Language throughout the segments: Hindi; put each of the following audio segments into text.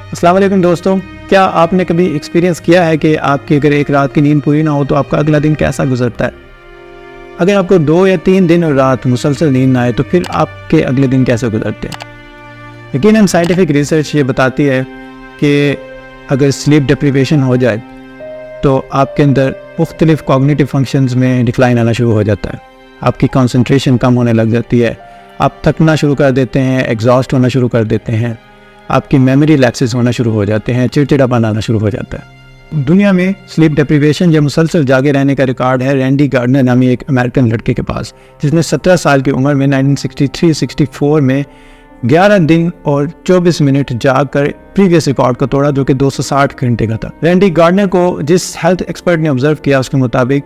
अस्सलाम वालेकुम दोस्तों, क्या आपने कभी एक्सपीरियंस किया है कि आपकी अगर एक रात की नींद पूरी ना हो तो आपका अगला दिन कैसा गुजरता है। अगर आपको 2 या 3 दिन और रात मुसलसल नींद ना आए तो फिर आपके अगले दिन कैसे गुजरते हैं। यकीनन साइंटिफिक रिसर्च ये बताती है कि अगर स्लीप डिप्रीवेशन हो जाए तो आपके अंदर मुख्तलिफ कॉग्निटिव फंक्शंस में डिक्लाइन आना शुरू हो जाता है। आपकी कंसंट्रेशन कम होने लग जाती है, आप थकना शुरू कर देते हैं, एग्जॉस्ट होना शुरू कर देते हैं, आपकी मेमोरी लैप्सेस होना शुरू हो जाते हैं, चिड़चिड़ापन आना शुरू हो जाता है। दुनिया में स्लीप डिप्रीवेशन या मुसलसल जागे रहने का रिकॉर्ड है रैंडी गार्डनर नामी एक अमेरिकन लड़के के पास, जिसने 17 साल की उम्र में 1963-64 में 11 दिन और 24 मिनट जाग कर प्रीवियस रिकॉर्ड को तोड़ा, जो कि 260 घंटे का था। रैंडी गार्डनर को जिस हेल्थ एक्सपर्ट ने ऑब्जर्व किया उसके मुताबिक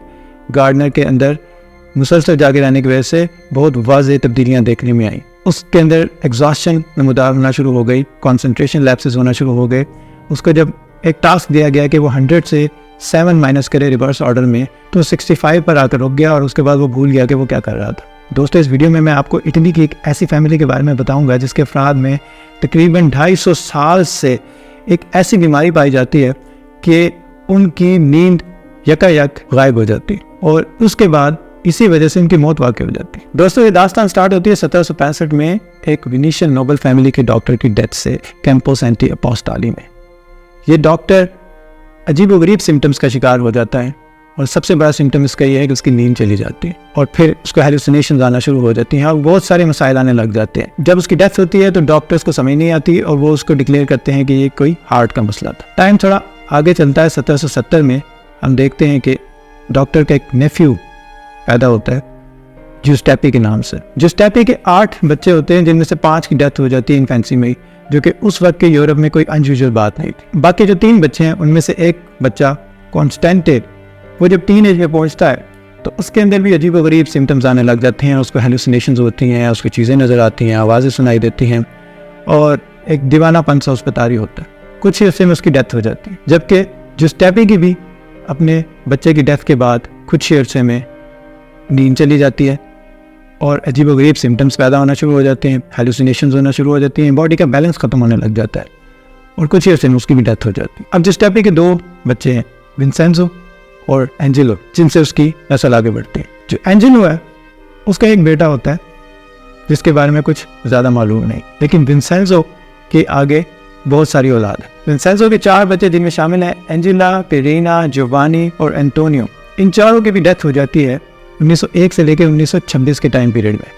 गार्डनर के अंदर मुसलसल जागे रहने की वजह से बहुत वाज़ेह तब्दीलियाँ देखने में आई। उसके अंदर एग्जॉस्शन नमूदार होना शुरू हो गई, कंसंट्रेशन लैप्सेस होना शुरू हो गए। उसको जब एक टास्क दिया गया कि वो 100 से 7 माइनस करे रिवर्स ऑर्डर में, तो 65 पर आकर रुक गया और उसके बाद वो भूल गया कि वो क्या कर रहा था। दोस्तों, इस वीडियो में मैं आपको इटली की एक ऐसी फैमिली के बारे में बताऊंगा जिसके अफराद में तकरीबन 250 साल से एक ऐसी बीमारी पाई जाती है कि उनकी नींद यकायक गायब हो जाती है और उसके बाद इसी वजह से इनकी मौत वाक़ई हो जाती है। दोस्तों, ये दास्तान स्टार्ट होती है 1765 में एक वेनिशियन नोबल फैमिली के डॉक्टर की डेथ से कैंपो सेंटी अपोस्टाली में। ये डॉक्टर अजीबोगरीब सिम्टम्स का शिकार हो जाता है और सबसे बड़ा सिम्टम इसका ये है कि उसकी नींद चली जाती है और फिर उसको हेलुसिनेशंस आना शुरू हो जाती हैं और बहुत सारे मसाइल आने लग जाते हैं। जब उसकी डेथ होती है तो डॉक्टर्स को समझ नहीं आती और वो उसको डिक्लेयर करते हैं कि ये कोई हार्ट का मसला था। टाइम थोड़ा आगे चलता है, 1770 में हम देखते हैं कि डॉक्टर का एक नेफ्यू पैदा होता है जुस्टेपी के नाम से। जुस्टेपी के 8 बच्चे होते हैं जिनमें से 5 की डेथ हो जाती है इन्फेंसी में, जो कि उस वक्त के यूरोप में कोई अनयूजुअल बात नहीं थी। बाकी जो 3 बच्चे हैं उनमें से एक बच्चा कॉन्स्टेंटिन, वो जब टीन एज में पहुंचता है तो उसके अंदर भी अजीबोगरीब सिम्टम्स आने लग जाते हैं। उसको हेलुसिनेशंस होती हैं, उसको चीज़ें नज़र आती हैं, आवाज़ें सुनाई देती हैं और एक दीवानापन सा उस पर तारी होता है। कुछ ही अर्से में उसकी डेथ हो जाती है। जबकि जुस्टेपी की भी अपने बच्चे की डेथ के बाद कुछ ही अर्से में नींद चली जाती है और अजीबोगरीब सिम्टम्स पैदा होना शुरू हो जाते हैं, हेलुसिनेशंस होना शुरू हो जाती हैं, बॉडी का बैलेंस ख़त्म होने लग जाता है और कुछ ही अर्से में उसकी भी डेथ हो जाती है। अब जुस्टेपी के 2 बच्चे हैं, विंसेंजो और एंजेलो, जिनसे उसकी नस्ल आगे बढ़ती है। जो एंजेलो है उसका एक बेटा होता है जिसके बारे में कुछ ज़्यादा मालूम नहीं, लेकिन विंसेंजो के आगे बहुत सारी औलाद है। विंसेंजो के 4 बच्चे जिनमें शामिल हैं एंजेला, पेरीना, जोवानी और एंटोनियो। इन चारों की भी डेथ हो जाती है 1901 से लेकर 1926 के टाइम पीरियड में।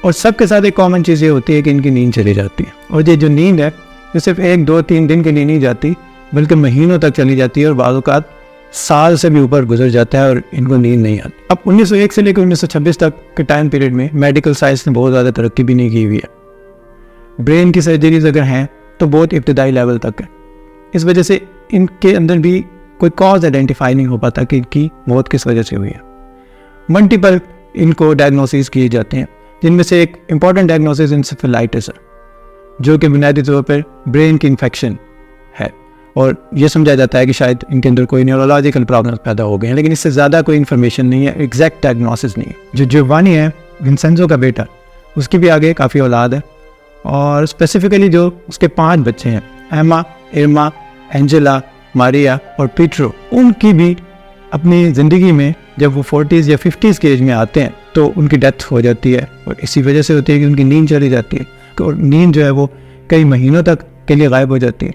और सबके साथ एक कॉमन चीज़ ये होती है कि इनकी नींद चली जाती है और ये जो नींद है वो सिर्फ 1, 2, 3 दिन के लिए नहीं जाती बल्कि महीनों तक चली जाती है और बाज़ औक़ात साल से भी ऊपर गुजर जाता है और इनको नींद नहीं आती। अब 1901 से लेकर 1926 तक के टाइम पीरियड में मेडिकल साइंस ने बहुत ज़्यादा तरक्की भी नहीं की हुई है। ब्रेन की सर्जरीज अगर हैं तो बहुत इब्तदाई लेवल तक है। इस वजह से इनके अंदर भी कोई कॉज आइडेंटिफाई नहीं हो पाता कि इनकी मौत किस वजह से हुई है। मल्टीपल इनको डायग्नोसिस किए जाते हैं, जिनमें से एक इम्पॉर्टेंट डायग्नोसिस इंसेफेलाइटिस है, जो कि बुनियादी तौर पर ब्रेन की इन्फेक्शन है और यह समझा जाता है कि शायद इनके अंदर कोई न्यूरोलॉजिकल प्रॉब्लम पैदा हो गए हैं, लेकिन इससे ज़्यादा कोई इन्फॉर्मेशन नहीं है, एग्जैक्ट डायग्नोसिस नहीं है। जो जोवानी है, विंसेंजो का बेटा, उसकी भी आगे काफ़ी औलाद है और स्पेसिफिकली जो उसके 5 बच्चे हैं, एमा, इर्मा, एंजेला, मारिया और पीट्रो, उनकी भी अपनी ज़िंदगी में जब वो 40s या 50s के एज में आते हैं तो उनकी डेथ हो जाती है और इसी वजह से होती है कि उनकी नींद चली जाती है और नींद जो है वो कई महीनों तक के लिए गायब हो जाती है।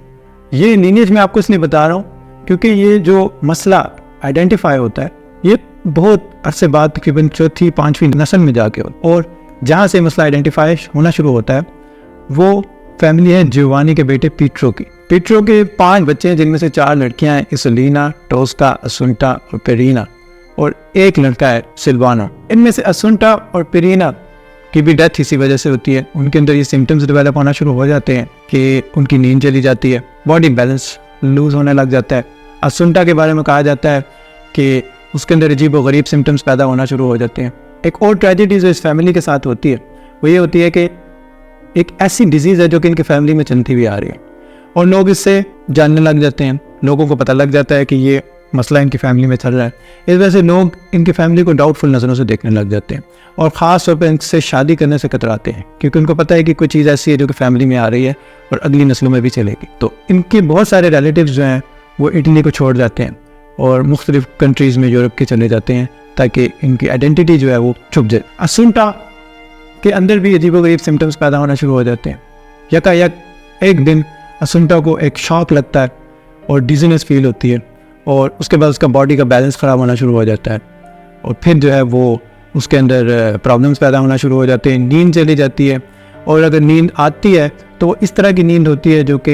ये लीनिएज मैं आपको इसलिए बता रहा हूँ क्योंकि ये जो मसला आइडेंटिफाई होता है ये बहुत अरसे बाद तकरीबन 4थी 5वीं नस्ल में जाके होता है और जहाँ से मसला आइडेंटिफाई होना शुरू होता है वो फैमिली है जोवानी के बेटे पीट्रो की। पीट्रो के 5 बच्चे हैं जिनमें से 4 लड़कियां हैं, इसोलिना, टोस्का, असुंटा और पेरीना, और एक लड़का है सिल्वानो। इनमें से असुंटा और पेरीना की भी डेथ इसी वजह से होती है। उनके अंदर ये सिम्टम्स डेवलप होना शुरू हो जाते हैं कि उनकी नींद चली जाती है, बॉडी बैलेंस लूज होने लग जाता है। असुंटा के बारे में कहा जाता है कि उसके अंदर अजीब व गरीब सिम्टम्स पैदा होना शुरू हो जाते हैं। एक और ट्रेजेडी जो इस फैमिली के साथ होती है वो ये होती है कि एक ऐसी डिजीज़ है जो कि इनकी फैमिली में चलती हुई आ रही है और लोग इससे जानने लग जाते हैं। लोगों को पता लग जाता है कि ये मसला इनकी फैमिली में चल रहा है। इस वजह से लोग इनकी फैमिली को डाउटफुल नज़रों से देखने लग जाते हैं और ख़ास तौर पर इनसे शादी करने से कतराते हैं, क्योंकि उनको पता है कि कोई चीज़ ऐसी है जो कि फैमिली में आ रही है और अगली नस्लों में भी चलेगी। तो इनके बहुत सारे रिलेटिव्स जो हैं वो इटली को छोड़ जाते हैं और मुख्तलिफ कंट्रीज़ में यूरोप के चले जाते हैं ताकि इनकी आइडेंटिटी जो है वो छुप जाए। असुंटा के अंदर भी अजीबोगरीब सिम्टम्स पैदा होना शुरू हो जाते हैं। यकायक एक दिन असुंटा को एक शॉक लगता है और डिजीनेस फील होती है और उसके बाद उसका बॉडी का बैलेंस ख़राब होना शुरू हो जाता है और फिर जो है वो उसके अंदर प्रॉब्लम्स पैदा होना शुरू हो जाते हैं। नींद चली जाती है और अगर नींद आती है तो वो इस तरह की नींद होती है जो कि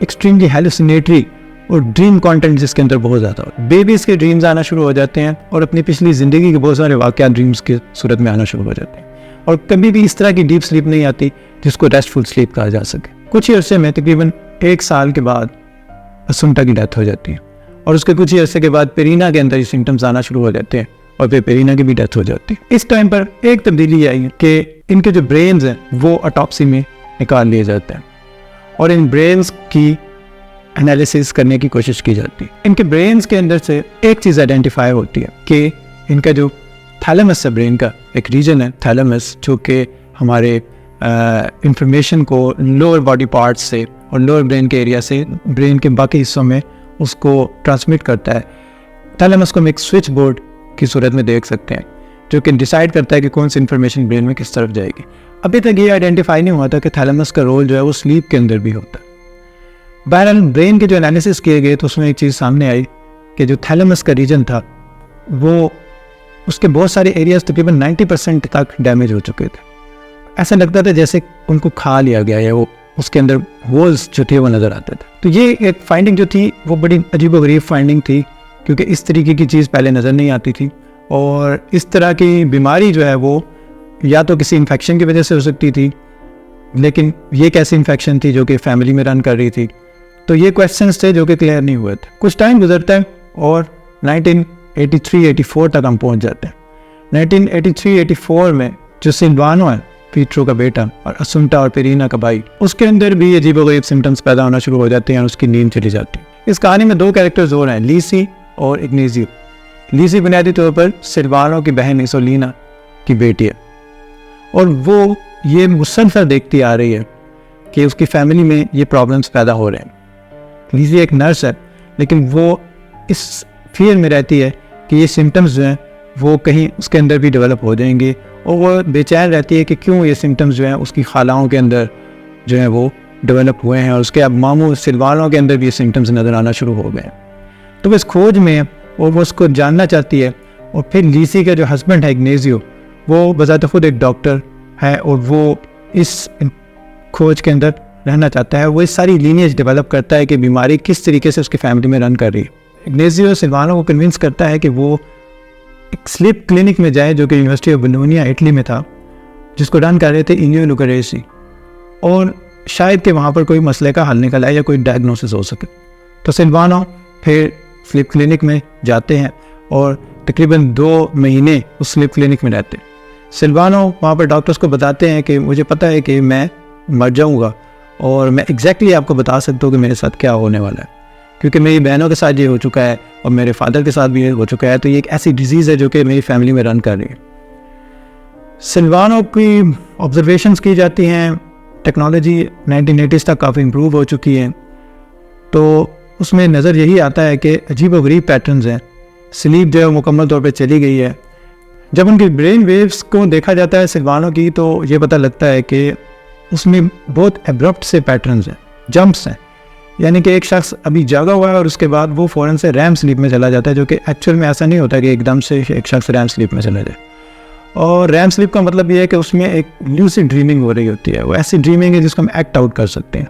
एक्सट्रीमली हेलुसिनेटरी और ड्रीम कंटेंट जिसके अंदर बहुत ज़्यादा हो। बेबीज़ के ड्रीम्स आना शुरू हो जाते हैं और अपनी पिछली ज़िंदगी के बहुत सारे वाक़या ड्रीम्स की सूरत में आना शुरू हो जाते हैं और कभी भी इस तरह की डीप स्लीप नहीं आती जिसको रेस्टफुल स्लीप कहा जा सके। कुछ ही अरसे में तकरीबन 1 साल के बाद असुंटा की डेथ हो जाती है और उसके कुछ ही अरसे के बाद पेरीना के अंदर ये सिम्टम्स आना शुरू हो जाते हैं और फिर पेरीना की भी डेथ हो जाती है। इस टाइम पर एक तब्दीली आई है कि इनके जो ब्रेन्स हैं वो ऑटोप्सी में निकाल लिए जाते हैं और इन ब्रेन्स की एनालिसिस करने की कोशिश की जाती है। इनके ब्रेन्स के अंदर से एक चीज़ आइडेंटिफाई होती है कि इनका जो थैलेमस है, ब्रेन का एक रीजन है थैलेमस, जो कि हमारे इंफॉर्मेशन को लोअर बॉडी पार्ट्स से और लोअर ब्रेन के एरिया से ब्रेन के बाकी हिस्सों में उसको ट्रांसमिट करता है। थैलेमस को हम एक स्विच बोर्ड की सूरत में देख सकते हैं जो कि डिसाइड करता है कि कौन सी इन्फॉर्मेशन ब्रेन में किस तरफ जाएगी। अभी तक ये आइडेंटिफाई नहीं हुआ था कि थैलेमस का रोल जो है वो स्लीप के अंदर भी होता है। बहरहाल ब्रेन के जो एनालिसिस किए गए तो उसमें एक चीज़ सामने आई कि जो थैलेमस का रीजन था वो उसके बहुत सारे एरियाज तकरीबन 90% तक डैमेज हो चुके थे। ऐसा लगता था जैसे उनको खा लिया गया है, वो उसके अंदर होल्स जो थे वो नज़र आते थे। तो ये एक फाइंडिंग जो थी वो बड़ी अजीबोगरीब फाइंडिंग थी क्योंकि इस तरीके की चीज़ पहले नज़र नहीं आती थी और इस तरह की बीमारी जो है वो या तो किसी इन्फेक्शन की वजह से हो सकती थी, लेकिन ये कैसी इन्फेक्शन थी जो कि फैमिली में रन कर रही थी, तो ये क्वेश्चंस थे जो कि क्लियर नहीं हुए थे। कुछ टाइम गुजरता है और 1983-84 तक हम पहुंच जाते हैं। 1983-84 में जो सिल्वानो है, पीट्रो का बेटा और असुंटा और पेरीना का भाई, उसके अंदर भी अजीबोगरीब सिम्टम्स पैदा होना शुरू हो जाते हैं और उसकी नींद चली जाती है। इस कहानी में 2 कैरेक्टर्स और हैं, लीसी और इग्नेजियो। लीसी बुनियादी तौर पर सिल्वानो की बहन इसोलिना की बेटी है और वो ये मुसलसल देखती आ रही है कि उसकी फैमिली में ये प्रॉब्लम्स पैदा हो रहे हैं। लीसी एक नर्स है लेकिन वो इस फियर में रहती है कि ये सिम्टम्स जो हैं वो कहीं उसके अंदर भी डेवलप हो जाएंगे और वो बेचैन रहती है कि क्यों ये सिम्टम्स जो हैं उसकी खालाओं के अंदर जो हैं वो डेवलप हुए हैं और उसके अब मामू सिल्वानो के अंदर भी ये सिम्टम्स नज़र आना शुरू हो गए। तो वो इस खोज में है और वो उसको जानना चाहती है और फिर लीसी का जो हस्बैंड है इग्नेजियो, वो बज़ात खुद एक डॉक्टर है और वो इस खोज के अंदर रहना चाहता है। वो इस सारी लीनियज डेवलप करता है कि बीमारी किस तरीके से उसकी फैमिली में रन कर रही है। इग्नेजियो सिल्वानो को कन्विंस करता है कि वो एक स्लीप क्लिनिक में जाए जो कि यूनिवर्सिटी ऑफ बोलोनिया इटली में था, जिसको रन कर रहे थे इनियो लुकारेसी, और शायद कि वहाँ पर कोई मसले का हल निकल आए या कोई डायग्नोसिस हो सके। तो सिल्वानो फिर स्लीप क्लिनिक में जाते हैं और तकरीबन 2 महीने उस स्लीप क्लिनिक में रहते हैं। सिल्वानो वहाँ पर डॉक्टर्स को बताते हैं कि मुझे पता है कि मैं मर जाऊँगा और मैं एग्जैक्टली आपको बता सकता हूँ कि मेरे साथ क्या होने वाला है, क्योंकि मेरी बहनों के साथ ये हो चुका है और मेरे फादर के साथ भी ये हो चुका है। तो ये एक ऐसी डिजीज़ है जो कि मेरी फैमिली में रन कर रही है। सिल्वानो की ऑब्जर्वेशंस की जाती हैं। टेक्नोलॉजी 1980s तक काफ़ी इम्प्रूव हो चुकी है, तो उसमें नज़र यही आता है कि अजीबोगरीब पैटर्न्स हैं। स्लीप जो है मुकम्मल तौर पे चली गई है। जब उनकी ब्रेन वेव्स को देखा जाता है सिल्वानो की, तो ये पता लगता है कि उसमें बहुत एब्रप्ट से पैटर्न्स हैं, जंप्स हैं, यानी कि एक शख्स अभी जागा हुआ है और उसके बाद वो फ़ौरन से रैम स्लीप में चला जाता है, जो कि एक्चुअल में ऐसा नहीं होता कि एकदम से एक शख्स रैम स्लीप में चला जाए। और रैम स्लीप का मतलब ये है कि उसमें एक ल्यूसिड ड्रीमिंग हो रही होती है। वो ऐसी ड्रीमिंग है जिसको हम एक्ट आउट कर सकते हैं।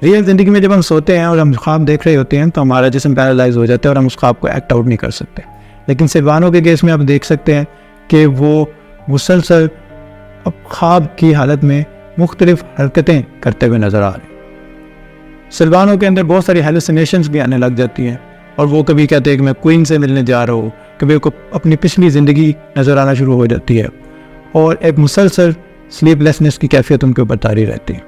रियल ज़िंदगी में जब हम सोते हैं और हम ख्वाब देख रहे होते हैं तो हमारा जिस्म पैरालाइज हो जाता है और हम उस ख्वाब को एक्ट आउट नहीं कर सकते। लेकिन सिल्वानो के केस में आप देख सकते हैं कि वो मुसलसल अब ख्वाब की हालत में मुख्तलिफ हरकतें करते हुए नज़र आ रहे हैं। सिल्वानो के अंदर बहुत सारी हेलुसिनेशंस भी आने लग जाती हैं और वो कभी कहते हैं कि मैं क्वीन से मिलने जा रहा हूँ, कभी उसको अपनी पिछली ज़िंदगी नज़र आना शुरू हो जाती है और एक मुसलसल स्लीपलेसनेस की कैफियत उनके ऊपर तारी रहती है।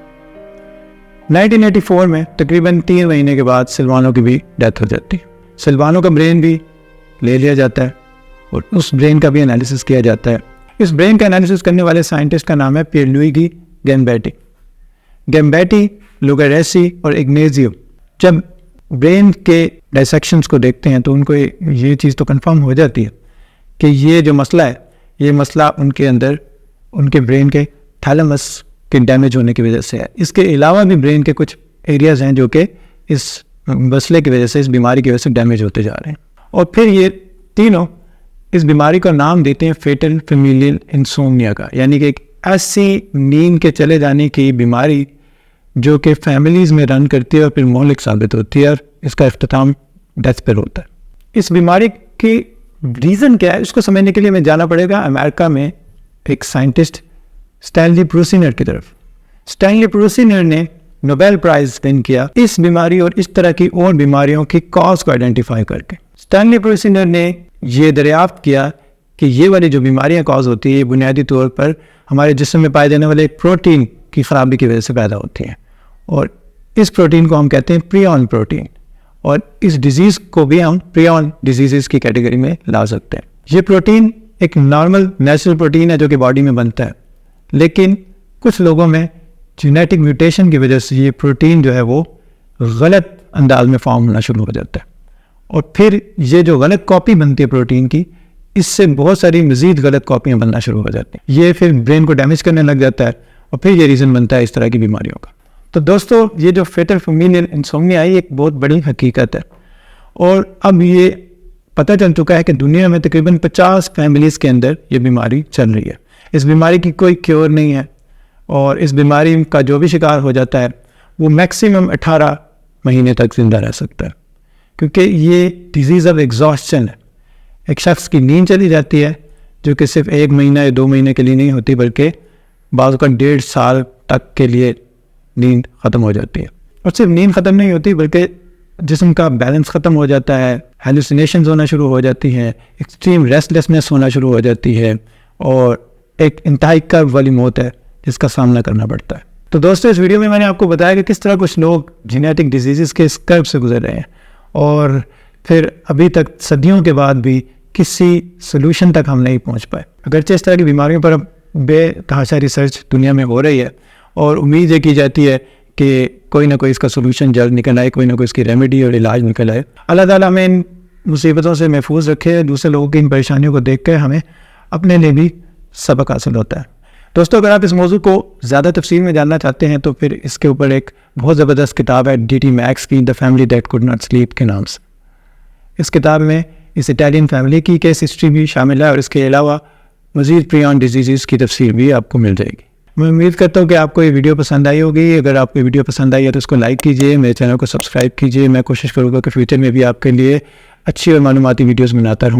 1984 में तकरीबन 3 महीने के बाद सिल्वानो की भी डेथ हो जाती है। सिल्वानो का ब्रेन भी ले लिया जाता है और उस ब्रेन का भी एनालिसिस किया जाता है। इस ब्रेन का एनालिसिस करने वाले साइंटिस्ट का नाम है पियरलुइगी गैम्बेटी। गैम्बेटी, लुगारेसी और इग्नेजियो जब ब्रेन के डायसेक्शंस को देखते हैं तो उनको ये चीज़ तो कंफर्म हो जाती है कि ये जो मसला है, ये मसला उनके अंदर उनके ब्रेन के थैलेमस के डैमेज होने की वजह से है। इसके अलावा भी ब्रेन के कुछ एरियाज़ हैं जो कि इस मसले की वजह से, इस बीमारी की वजह से डैमेज होते जा रहे हैं। और फिर ये तीनों इस बीमारी का नाम देते हैं फेटल फेमिलियल इंसोम्निया का, यानी कि एक ऐसी नींद के चले जाने की बीमारी जो कि फैमिलीज़ में रन करती है और फिर मौलिक साबित होती है और इसका इख्तिताम डेथ पर होता है। इस बीमारी की रीज़न क्या है, उसको समझने के लिए हमें जाना पड़ेगा अमेरिका में एक साइंटिस्ट स्टैनली प्रूसिनर की तरफ। स्टैनली प्रूसिनर ने नोबेल प्राइज विन किया इस बीमारी और इस तरह की और बीमारियों की कॉज को आइडेंटिफाई करके। स्टैनली प्रूसिनर ने ये दरियाफ्त किया कि ये वाली जो बीमारियां कॉज होती है ये बुनियादी तौर पर हमारे जिस्म में पाए जाने वाले एक प्रोटीन की ख़राबी की वजह से पैदा होती हैं और इस प्रोटीन को हम कहते हैं प्रियॉन प्रोटीन, और इस डिजीज़ को भी हम प्रियॉन डिजीज़ की कैटेगरी में ला सकते हैं। ये प्रोटीन एक नॉर्मल नेचुरल प्रोटीन है जो कि बॉडी में बनता है, लेकिन कुछ लोगों में जेनेटिक म्यूटेशन की वजह से ये प्रोटीन जो है वो गलत अंदाज में फॉर्म होना शुरू हो जाता है और फिर ये जो गलत कॉपी बनती है प्रोटीन की, इससे बहुत सारी मज़ीद गलत कॉपियाँ बनना शुरू हो जाती हैं। ये फिर ब्रेन को डैमेज करने लग जाता है और फिर ये रीज़न बनता है इस तरह की बीमारियों का। तो दोस्तों, ये जो फेटल फेमिलियल इंसोम्निया है, एक बहुत बड़ी हकीकत है और अब ये पता चल चुका है कि दुनिया में तकरीबन 50 फैमिलीज़ के अंदर ये बीमारी चल रही है। इस बीमारी की कोई क्योर नहीं है और इस बीमारी का जो भी शिकार हो जाता है वो मैक्सिमम 18 महीने तक ज़िंदा रह सकता है, क्योंकि ये डिजीज़ ऑफ एग्जॉस्शन है। एक शख्स की नींद चली जाती है जो कि सिर्फ 1 महीना या 2 महीने के लिए नहीं होती, बल्कि बाज़ का 1.5 साल तक के लिए नींद ख़त्म हो जाती है। और सिर्फ नींद ख़त्म नहीं होती बल्कि जिस्म का बैलेंस ख़त्म हो जाता है, हेलुसिनेशंस होना शुरू हो जाती हैं, एक्सट्रीम रेस्टलेसनेस होना शुरू हो जाती है और एक इंतहाई कर्ब वाली मौत है जिसका सामना करना पड़ता है। तो दोस्तों, इस वीडियो में मैंने आपको बताया कि किस तरह कुछ लोग जेनेटिक डिजीज़ के इस कर्ब से गुजर रहे हैं और फिर अभी तक सदियों के बाद भी किसी सोल्यूशन तक हम नहीं पहुंच पाए। अगरचे इस तरह की बीमारियों पर अब बेतहाशा रिसर्च दुनिया में हो रही है और उम्मीद ये की जाती है कि कोई ना कोई इसका सोल्यूशन जल्द निकल आए, कोई ना कोई इसकी रेमेडी और इलाज निकल आए। अल्लाह ताला हमें इन मुसीबतों से महफूज रखे, दूसरे लोगों की इन परेशानियों को देख कर हमें अपने लिए भी सबक हासिल होता है। दोस्तों, अगर आप इस मौजू को ज़्यादा तफसील में जानना चाहते हैं तो फिर इसके ऊपर एक बहुत ज़बरदस्त किताब है DT मैक्स की, the family that could not sleep के नाम से। इस किताब में इस इटालियन फैमिली की केस हिस्ट्री भी शामिल है और इसके अलावा मज़ीद प्रियॉन डिजीज़ की तफसील भी आपको मिल जाएगी। मैं उम्मीद करता हूँ कि आपको ये वीडियो पसंद आई होगी। अगर आपको ये वीडियो पसंद आई है तो इसको लाइक कीजिए, मेरे चैनल को सब्सक्राइब कीजिए। मैं कोशिश करूँगा कि फ्यूचर में भी आपके लिए अच्छी और मालूमाती वीडियोज़ बनाता रहूँ।